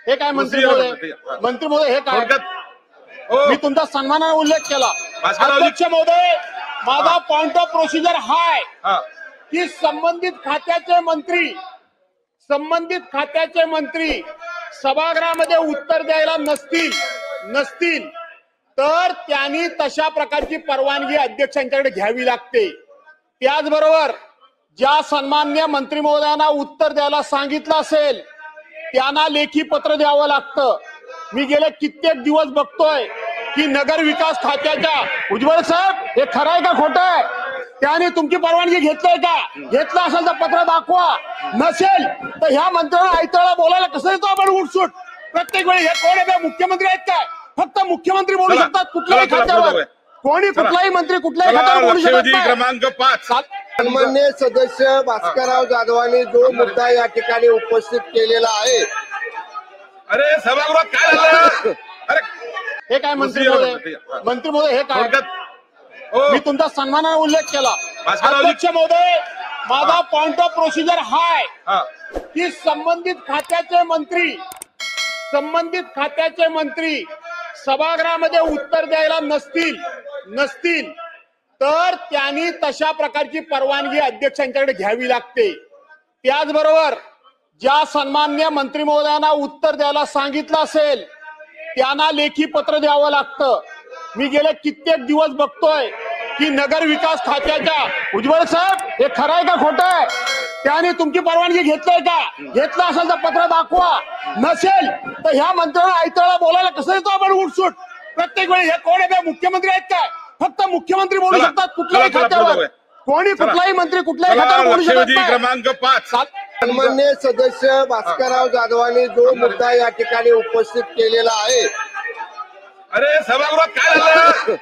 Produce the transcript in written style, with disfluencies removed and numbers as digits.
हे काय मंत्री महोदय हे काय? मी तुमचा सन्मानाने उल्लेख केला। अध्यक्ष महोदय, माझा पॉइंट ऑफ प्रोसिजर हा आहे की संबंधित खात्याचे मंत्री सभागृहामध्ये उत्तर द्यायला नसतील तर त्यांनी तशा प्रकारची परवानगी अध्यक्षांच्याकडे घ्यावी लागते। त्याचबरोबर ज्या सन्माननीय मंत्री महोदयांना उत्तर द्यायला सांगितलं असेल त्यांना लेखी पत्र द्यावं लागतं। मी गेले कित्येक दिवस बघतोय की नगर विकास खात्याच्या उज्ज्वल साहेब, हे खरं आहे का खोटं आहे? त्याने तुमची परवानगी घेतलंय का? घेतलं असेल तर पत्र दाखवा, नसेल तर ह्या मंत्र्यांना आयतळा बोलायला कसं येतो आपण उठसूट प्रत्येक वेळी? हे कोण आहे? मुख्यमंत्री आहेत काय? फक्त मुख्यमंत्री बोलू शकतात कुठल्याही खात्यावर? कोणी कुठलाही मंत्री कुठल्याही खात्यावर बोलू शकत नाही। क्रमांक 5 सन्माननीय सदस्य भास्करराव जाधवांनी जो मुद्दा या ठिकाणी उपस्थित केलेला आहे। अरे सभागृहात काय झालं? अरे हे काय मंत्री महोदय हे काय? मी तुमचा सन्मानाने उल्लेख केला। अध्यक्ष महोदय, माझा पॉइंट ऑफ प्रोसिजर हा आहे की संबंधित खात्याचे मंत्री सभागृहामध्ये उत्तर द्यायला नसतील तर त्यांनी तशा प्रकारची परवानगी अध्यक्षांच्याकडे घ्यावी लागते। त्याचबरोबर ज्या सन्माननीय मंत्री महोदयांना उत्तर द्यायला सांगितलं असेल त्यांना लेखी पत्र द्यावं लागतं। मी गेले कित्येक दिवस बघतोय की नगर विकास खात्याच्या उज्ज्वल साहेब, हे खरं आहे का खोटं आहे? त्याने तुमची परवानगी घेतलंय का? घेतलं असेल तर पत्र दाखवा, नसेल तर ह्या मंत्र्यांना आयतळा बोलायला कसं येतो आपण उठसूट प्रत्येक वेळी? हे कोण आहे? मुख्यमंत्री आहेत काय? फक्त मुख्यमंत्री बोलू शकतात कुठल्याही खात्यावर? कोणी कुठलाही मंत्री कुठल्याही खात्यावर बोलू शकत नाही। क्रमांक 5 सन्माननीय सदस्य भास्करराव जाधवांनी जो मुद्दा या ठिकाणी उपस्थित केलेला आहे। अरे सभागृहात काय झालं?